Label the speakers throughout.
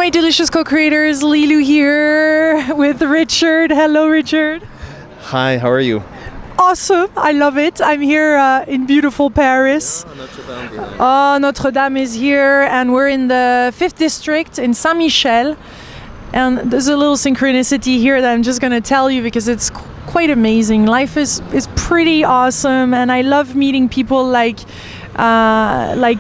Speaker 1: my delicious co-creators, Lilou here with Richard. Hello, Richard.
Speaker 2: Hi, how are you?
Speaker 1: Awesome, I love it. I'm here in beautiful Paris. Notre Dame is here, and we're in the 5th district in Saint-Michel. And there's a little synchronicity here that I'm just going to tell you because it's quite amazing. Life is pretty awesome, and I love meeting people like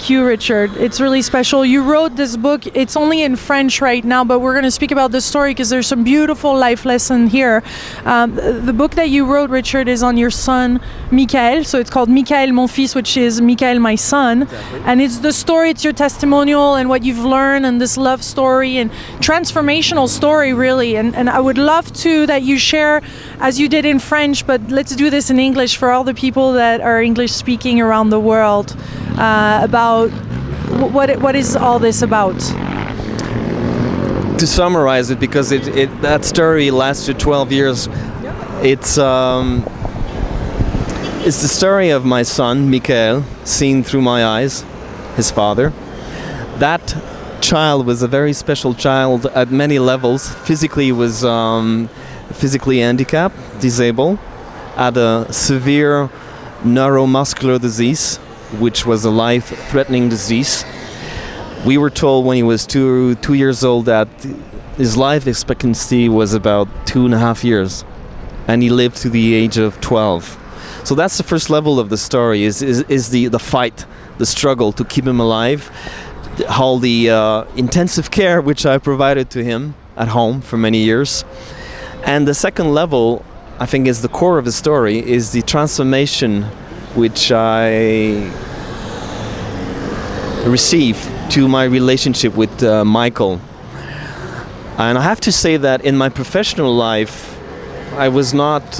Speaker 1: you, Richard. It's really special. You wrote this book. It's only in French right now, but we're going to speak about the story because there's some beautiful life lesson here. The book that you wrote, Richard, is on your son, Mikhail. So it's called Mikhail, mon fils, which is Mikhail, my son. Exactly. And it's the story, it's your testimonial and what you've learned and this love story and transformational story, really. And I would love to that you share, as you did in French, but let's do this in English for all the people that are English speaking around the world. About what is all this about?
Speaker 2: To summarize it, because that story lasted 12 years, it's the story of my son, Mikhail, seen through my eyes, his father. That child was a very special child at many levels. Physically was physically handicapped, disabled, had a severe neuromuscular disease, which was a life-threatening disease. We were told when he was two years old that his life expectancy was about 2.5 years, and he lived to the age of 12. So that's the first level of the story, is the fight, the struggle to keep him alive, all the intensive care which I provided to him at home for many years. And the second level, I think, is the core of the story, is the transformation which I received to my relationship with Mikhail. And I have to say that in my professional life, I was not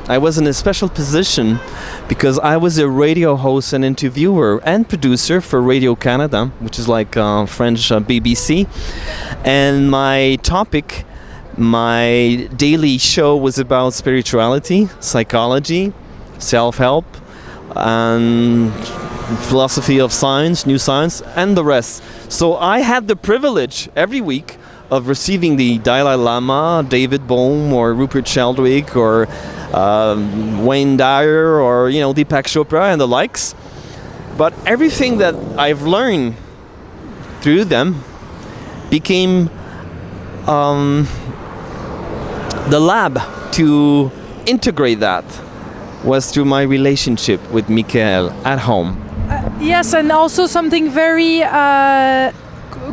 Speaker 2: I was in a special position because I was a radio host and interviewer and producer for Radio Canada, which is like French BBC. And my topic, my daily show, was about spirituality, psychology, self-help, and philosophy of science, new science, and the rest. So I had the privilege every week of receiving the Dalai Lama, David Bohm, or Rupert Sheldrake, or Wayne Dyer, or Deepak Chopra and the likes. But everything that I've learned through them became the lab to integrate that was through my relationship with Mikhail at home.
Speaker 1: Yes, and also something very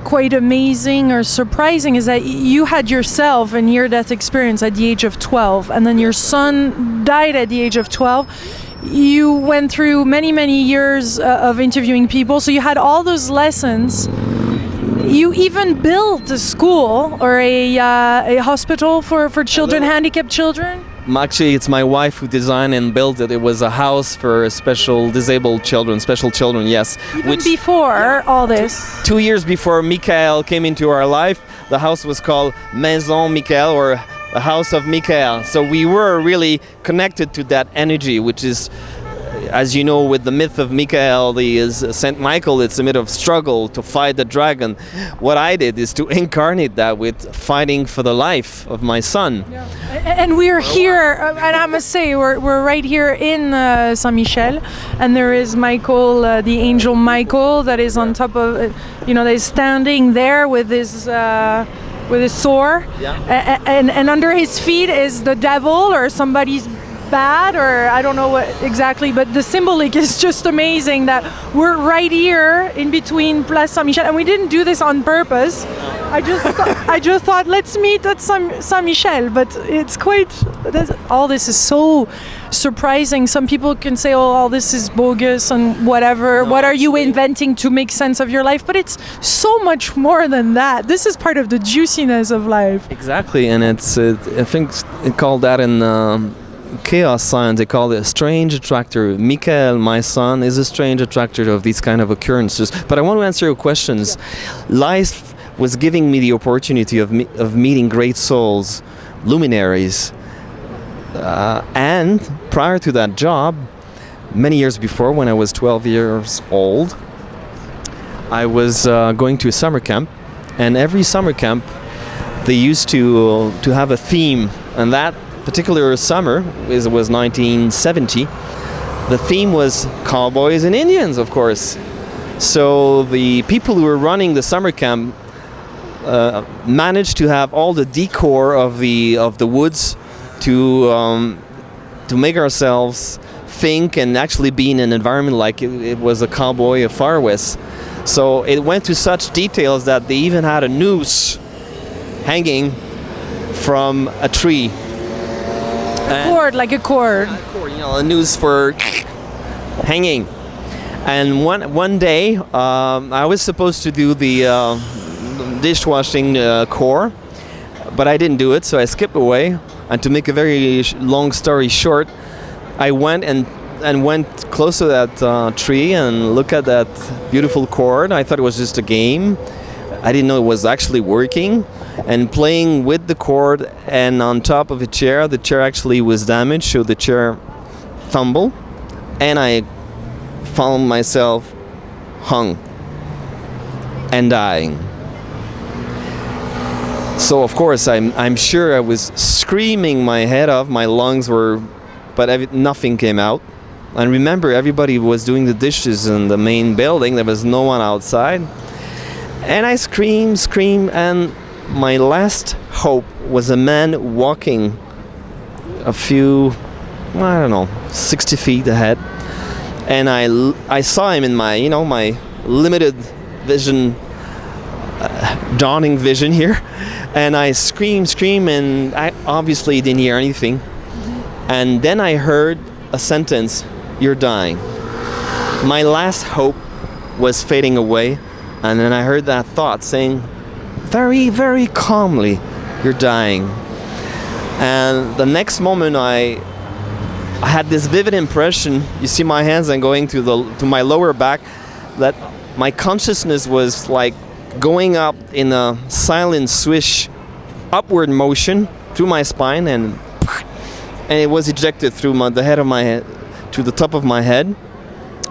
Speaker 1: quite amazing or surprising is that you had yourself a near-death experience at the age of 12, and then your son died at the age of 12. You went through many, many years of interviewing people, so you had all those lessons. You even built a school or a hospital for children, handicapped children?
Speaker 2: Actually, it's my wife who designed and built it. It was a house for special disabled children, special children, yes.
Speaker 1: Even before all this?
Speaker 2: 2 years before Mikhail came into our life, the house was called Maison Mikhail, or the House of Mikhail. So we were really connected to that energy, which is, as you know, with the myth of Mikhail, Saint Michael, it's a myth of struggle to fight the dragon. What I did is to incarnate that with fighting for the life of my son.
Speaker 1: Yeah. And we're here, and I must say, we're right here in Saint-Michel, and there is Michael, the angel Michael, that is on top of, that is standing there with his sword, and under his feet is the devil or somebody's bad, or I don't know what exactly, but the symbolic is just amazing that we're right here in between Place Saint-Michel, and we didn't do this on purpose. I just thought let's meet at Saint-Michel, but it's quite, all this is so surprising. Some people can say, oh, all this is bogus and whatever. No, what are you inventing to make sense of your life? But it's so much more than that. This is part of the juiciness of life.
Speaker 2: Exactly, and it's I think it called that in chaos science, they call it a strange attractor. Mikhail, my son, is a strange attractor of these kind of occurrences. But I want to answer your questions. Life was giving me the opportunity of meeting great souls, luminaries. And prior to that job, many years before, when I was 12 years old, I was going to a summer camp, and every summer camp they used to have a theme, and that particular summer was 1970. The theme was cowboys and Indians, of course. So the people who were running the summer camp managed to have all the decor of the woods to make ourselves think and actually be in an environment like it was a cowboy of Far West. So it went to such details that they even had a noose hanging from a tree.
Speaker 1: Cord, like a cord.
Speaker 2: A noose for hanging. And one day, I was supposed to do the dishwashing core, but I didn't do it, so I skipped away. And to make a very long story short, I went and went close to that tree and looked at that beautiful cord. I thought it was just a game. I didn't know it was actually working. And playing with the cord and on top of the chair actually was damaged, so the chair tumbled, and I found myself hung and dying. So of course I'm sure I was screaming my head off. My lungs were, but nothing came out. And remember, everybody was doing the dishes in the main building. There was no one outside. And I screamed, and my last hope was a man walking a few, 60 feet ahead. And I saw him in my, my limited vision, dawning vision here. And I screamed, and I obviously didn't hear anything. And then I heard a sentence, "You're dying." My last hope was fading away. And then I heard that thought saying, very, very calmly, "You're dying." And the next moment I had this vivid impression. You see my hands and going to my lower back, that my consciousness was like going up in a silent swish upward motion through my spine, and it was ejected through the head of my head to the top of my head.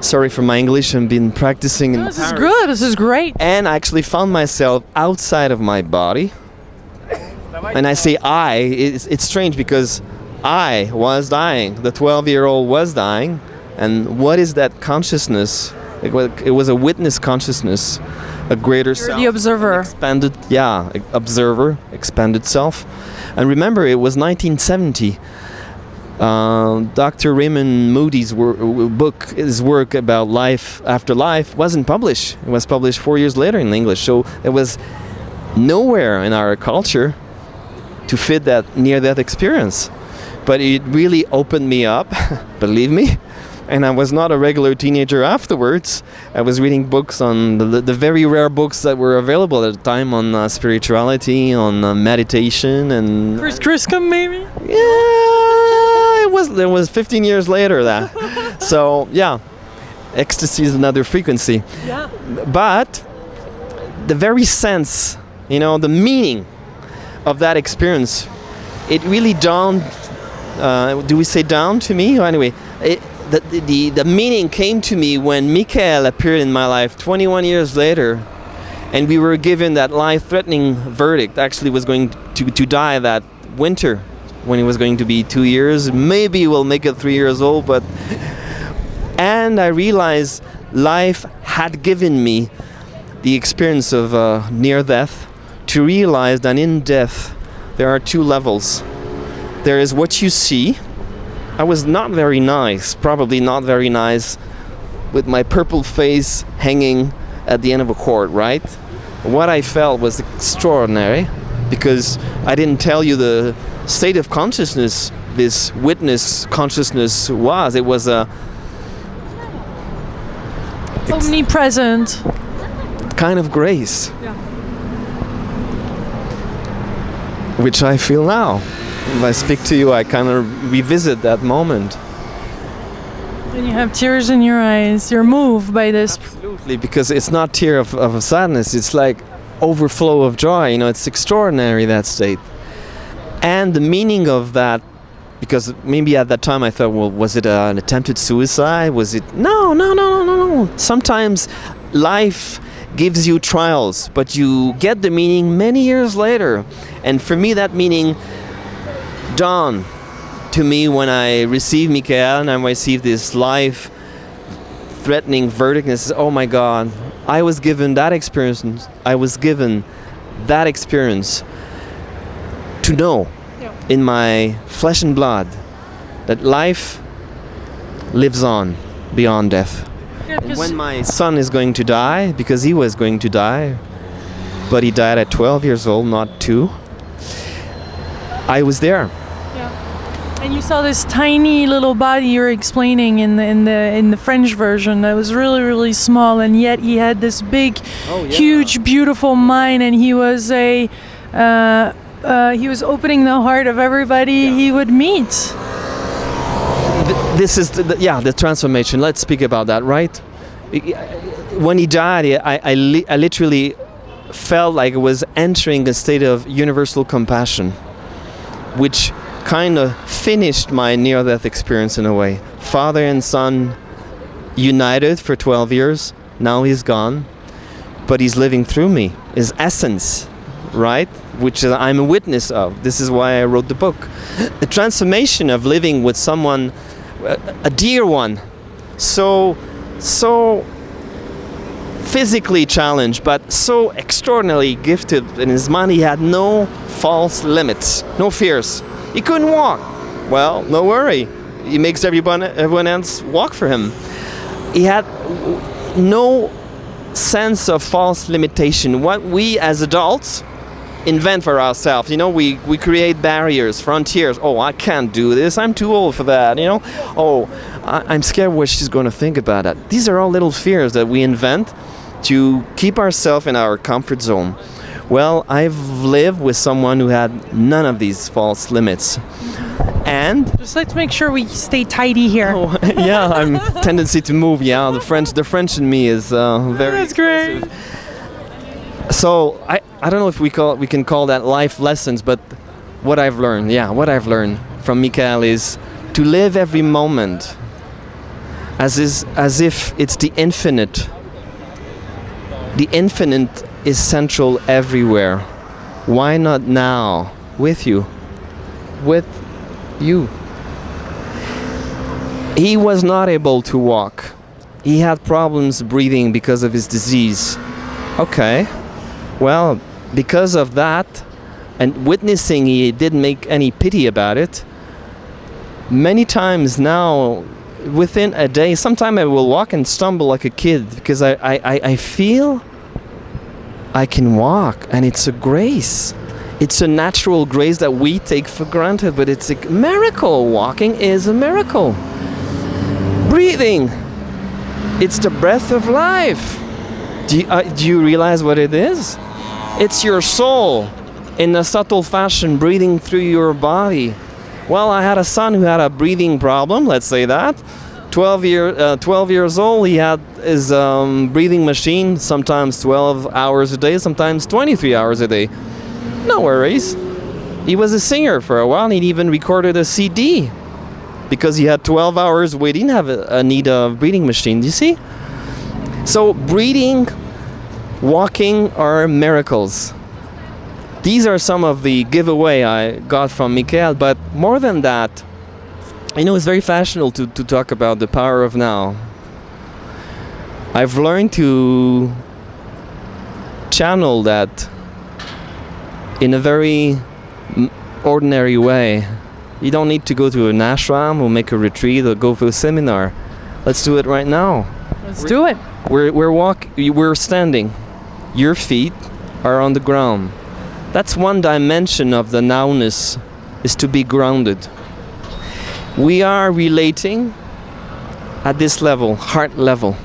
Speaker 2: Sorry for my English, I've been practicing in
Speaker 1: This is good, this is great.
Speaker 2: And I actually found myself outside of my body. And I say it's strange because I was dying. The 12-year-old was dying. And what is that consciousness? It was a witness consciousness, a greater self.
Speaker 1: The observer.
Speaker 2: Observer, expanded self. And remember, it was 1970. Dr. Raymond Moody's book, his work about life after life, wasn't published. It was published 4 years later in English. So it was nowhere in our culture to fit that near-death experience. But it really opened me up, believe me. And I was not a regular teenager afterwards. I was reading books on the very rare books that were available at the time on spirituality, on meditation, and
Speaker 1: Chris Griscom, maybe?
Speaker 2: Yeah, it was 15 years later that. So yeah, ecstasy is another frequency.
Speaker 1: Yeah.
Speaker 2: But the very sense, the meaning of that experience, it really dawned. Do we say dawned to me? Anyway, the meaning came to me when Mikhail appeared in my life 21 years later, and we were given that life-threatening verdict. Actually, was going to die that winter when he was going to be 2 years. Maybe we'll make it 3 years old, but. And I realized life had given me the experience of near death, to realize that in death there are two levels. There is what you see. I was not very nice, probably not very nice, with my purple face hanging at the end of a cord, right? What I felt was extraordinary, because I didn't tell you the state of consciousness this witness consciousness was. It was a
Speaker 1: omnipresent
Speaker 2: kind of grace,
Speaker 1: yeah.
Speaker 2: which I feel now. If I speak to you, I kind of revisit that moment.
Speaker 1: And you have tears in your eyes. You're moved by this.
Speaker 2: Absolutely, because it's not tear of sadness. It's like overflow of joy. It's extraordinary, that state. And the meaning of that, because maybe at that time I thought, well, was it an attempted suicide? Was it? No. Sometimes life gives you trials, but you get the meaning many years later. And for me, that meaning dawned to me when I received Mikhail and I received this life-threatening verdict. And I said, oh my God, I was given that experience. I was given that experience to know in my flesh and blood that life lives on beyond death. And when my son is going to die, because he was going to die, but he died at 12 years old, not 2, I was there.
Speaker 1: And you saw this tiny little body you were explaining in the French version that was really, really small, and yet he had this big, huge, beautiful mind, and he was he was opening the heart of everybody he would meet.
Speaker 2: This is the transformation. Let's speak about that, right? When he died, I literally felt like I was entering a state of universal compassion, which kind of finished my near-death experience in a way. Father and son united for 12 years. Now he's gone, but he's living through me. His essence, right? Which I'm a witness of. This is why I wrote the book. The transformation of living with someone, a dear one, so physically challenged, but so extraordinarily gifted in his mind. He had no false limits, no fears. He couldn't walk. Well, no worry. He makes everyone else walk for him. He had no sense of false limitation. What we as adults invent for ourselves, we create barriers, frontiers. Oh, I can't do this. I'm too old for that, Oh, I'm scared what she's going to think about that. These are all little fears that we invent to keep ourselves in our comfort zone. Well, I've lived with someone who had none of these false limits. And
Speaker 1: just let's make sure we stay tidy here.
Speaker 2: Oh, yeah, I'm tendency to move. Yeah, the French in me is very.
Speaker 1: That's great.
Speaker 2: So I don't know if we can call that life lessons, but what I've learned from Mikhail is to live every moment as if it's the infinite. The infinite is central everywhere. Why not now with you? With you. He was not able to walk. He had problems breathing because of his disease. Okay. Well, because of that, and witnessing he didn't make any pity about it, many times now, within a day, sometimes I will walk and stumble like a kid because I feel I can walk, and it's a grace. It's a natural grace that we take for granted, but it's a miracle. Walking is a miracle. Breathing, it's the breath of life. Do you realize what it is? It's your soul in a subtle fashion breathing through your body. Well, I had a son who had a breathing problem, let's say that. 12 years old, he had his breathing machine, sometimes 12 hours a day, sometimes 23 hours a day. No worries. He was a singer for a while, and he even recorded a CD because he had 12 hours where he didn't have a need of breathing machine. Do you see? So breathing, walking are miracles. These are some of the giveaway I got from Mikhail, but more than that, it's very fashionable to talk about the power of now. I've learned to channel that in a very ordinary way. You don't need to go to an ashram or make a retreat or go for a seminar. Let's do it right now.
Speaker 1: Let's do it.
Speaker 2: We're standing. Your feet are on the ground. That's one dimension of the nowness, is to be grounded. We are relating at this level, heart level.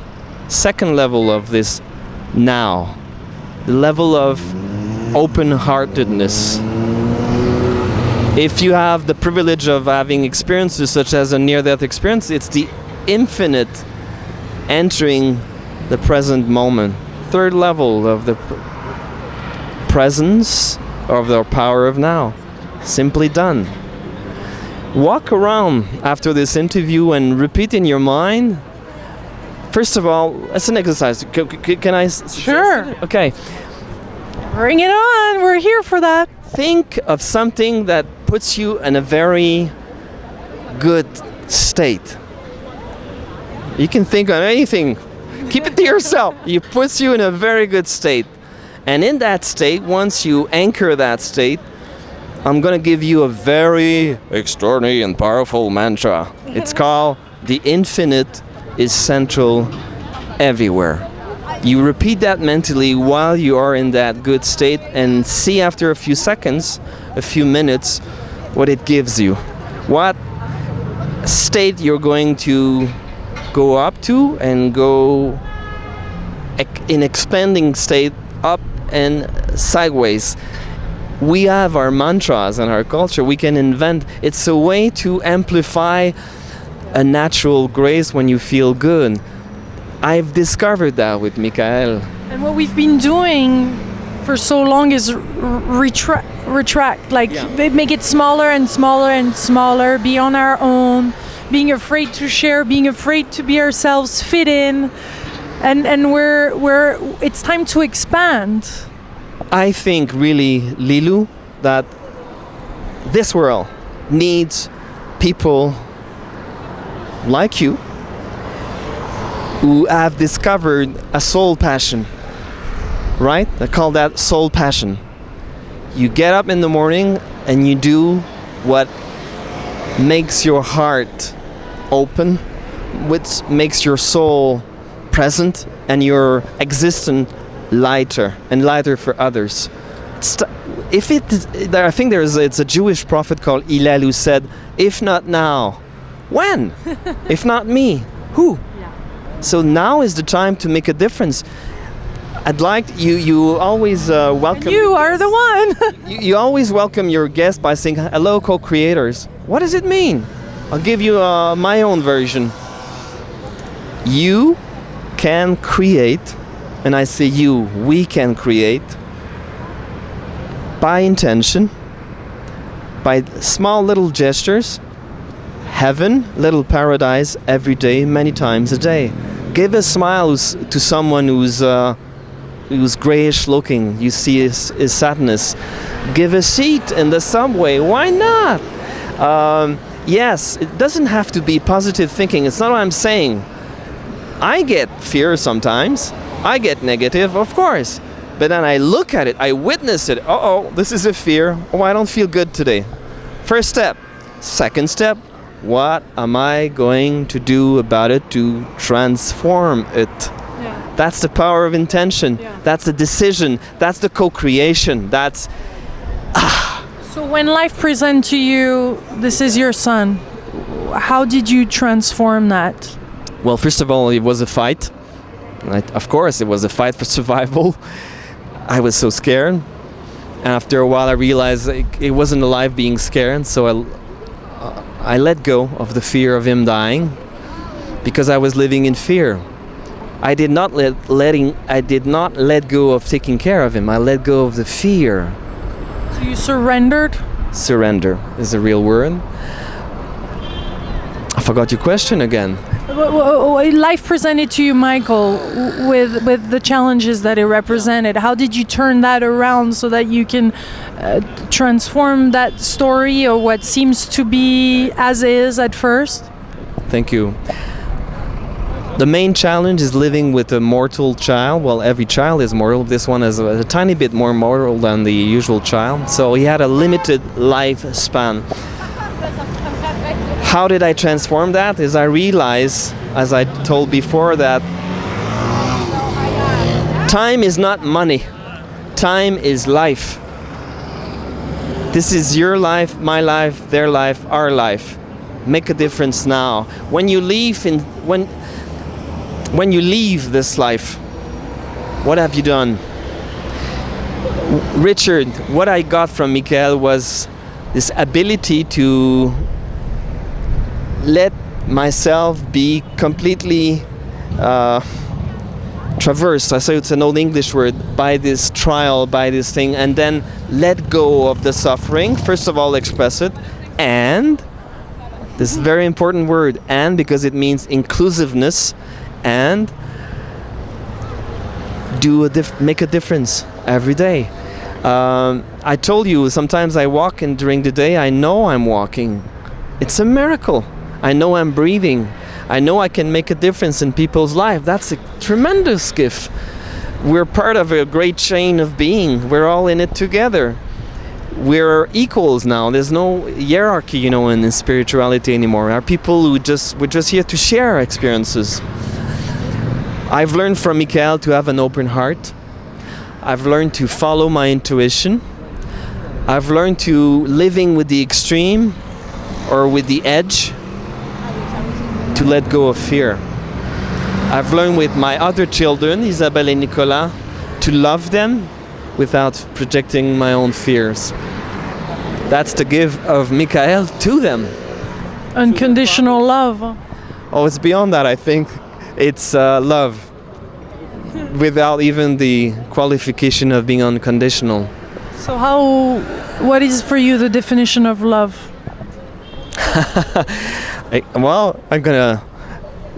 Speaker 2: Second level of this now, the level of open-heartedness. If you have the privilege of having experiences such as a near-death experience, it's the infinite entering the present moment. Third level of the presence of the power of now. Simply done. Walk around after this interview and repeat in your mind First of all, it's an exercise. Can I suggest
Speaker 1: Sure.
Speaker 2: it? Okay.
Speaker 1: Bring it on. We're here for that.
Speaker 2: Think of something that puts you in a very good state. You can think on anything. Keep it to yourself. It puts you in a very good state. And in that state, once you anchor that state, I'm going to give you a very extraordinary and powerful mantra. It's called "The infinite is central everywhere." You repeat that mentally while you are in that good state and see after a few seconds, a few minutes, what it gives you. What state you're going to go up to and go in expanding state up and sideways. We have our mantras in our culture. We can invent. It's a way to amplify a natural grace when you feel good. I've discovered that with Mikhail.
Speaker 1: And what we've been doing for so long is retract. Like they make it smaller and smaller and smaller, be on our own, being afraid to share, being afraid to be ourselves, fit in. And we're it's time to expand.
Speaker 2: I think really, Lilou, that this world needs people like you who have discovered a soul passion, right? I call that soul passion. You get up in the morning and you do what makes your heart open, which makes your soul present and your existence lighter and lighter for others. I think it's a Jewish prophet called Hillel who said, "If not now, when? If not me, who?" So now is the time to make a difference. I'd like you always welcome.
Speaker 1: You are the one.
Speaker 2: you always welcome your guests by saying, "Hello, co-creators." What does it mean? I'll give you my own version. You can create, and I say you, we can create by intention, by small little gestures, heaven, little paradise every day, many times a day. Give a smile to someone who's grayish looking. You see his sadness. Give a seat in the subway. Why not? Yes, it doesn't have to be positive thinking. It's not what I'm saying. I get fear sometimes. I get negative, of course. But then I look at it, I witness it. Uh-oh, this is a fear. Oh, I don't feel good today. First step. Second step, what am I going to do about it to transform it? Yeah. That's the power of intention. Yeah. That's the decision. That's the co-creation. That's...
Speaker 1: So when life presents to you, this is your son, how did you transform that?
Speaker 2: Well, first of all, it was a fight. Of course, it was a fight for survival. I was so scared. And after a while, I realized it wasn't alive being scared. So I let go of the fear of him dying because I was living in fear. I did not let go of taking care of him. I let go of the fear.
Speaker 1: So you surrendered?
Speaker 2: Surrender is a real word. I forgot your question again.
Speaker 1: Life presented to you, Michael, with the challenges that it represented. How did you turn that around so that you can transform that story or what seems to be as is at first?
Speaker 2: Thank you. The main challenge is living with a mortal child. Well, every child is mortal. This one is a tiny bit more mortal than the usual child. So he had a limited lifespan. How did I transform that? Is I realized, as I told before, that time is not money. Time is life. This is your life, my life, their life, our life. Make a difference now. When you leave this life, what have you done? Richard, what I got from Mikhail was this ability to let myself be completely traversed. I say it's an old English word, by this trial, by this thing, and then let go of the suffering. First of all, express it, and this very important word, and, because it means inclusiveness, and make a difference every day. I told you, sometimes I walk and during the day I know I'm walking. It's a miracle. I know I'm breathing. I know I can make a difference in people's lives. That's a tremendous gift. We're part of a great chain of being. We're all in it together. We're equals now. There's no hierarchy, you know, in spirituality anymore. Our people we're just here to share experiences. I've learned from Mikhail to have an open heart. I've learned to follow my intuition. I've learned to living with the extreme or with the edge, to let go of fear. I've learned with my other children, Isabelle and Nicolas, to love them without projecting my own fears. That's the gift of Mikhail to them.
Speaker 1: Unconditional love.
Speaker 2: Oh, it's beyond that, I think. It's love without even the qualification of being unconditional.
Speaker 1: So what is for you the definition of love?
Speaker 2: Well, I'm gonna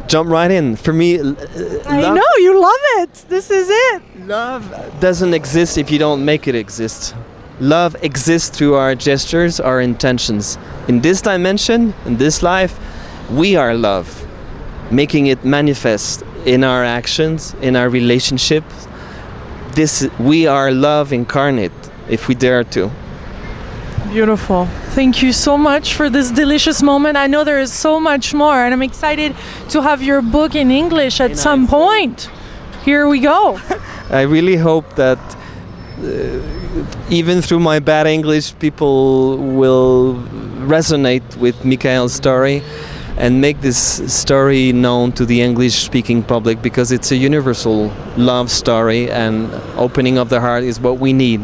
Speaker 2: jump right in. For me,
Speaker 1: I know you love it. This is it.
Speaker 2: Love doesn't exist if you don't make it exist. Love exists through our gestures, our intentions. In this dimension, in this life, we are love, making it manifest in our actions, in our relationships. We are love incarnate, if we dare to.
Speaker 1: Beautiful. Thank you so much for this delicious moment. I know there is so much more, and I'm excited to have your book in English at some point. Here we go.
Speaker 2: I really hope that even through my bad English, people will resonate with Mikhail's story and make this story known to the English-speaking public, because it's a universal love story, and opening of the heart is what we need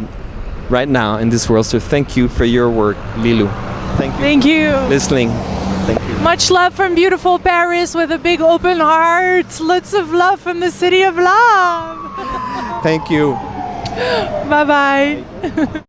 Speaker 2: right now in this world. So thank you for your work, Lilou. Thank you.
Speaker 1: Thank you.
Speaker 2: Listening. Thank you.
Speaker 1: Much love from beautiful Paris with a big open heart. Lots of love from the city of love.
Speaker 2: Thank you.
Speaker 1: Bye-bye.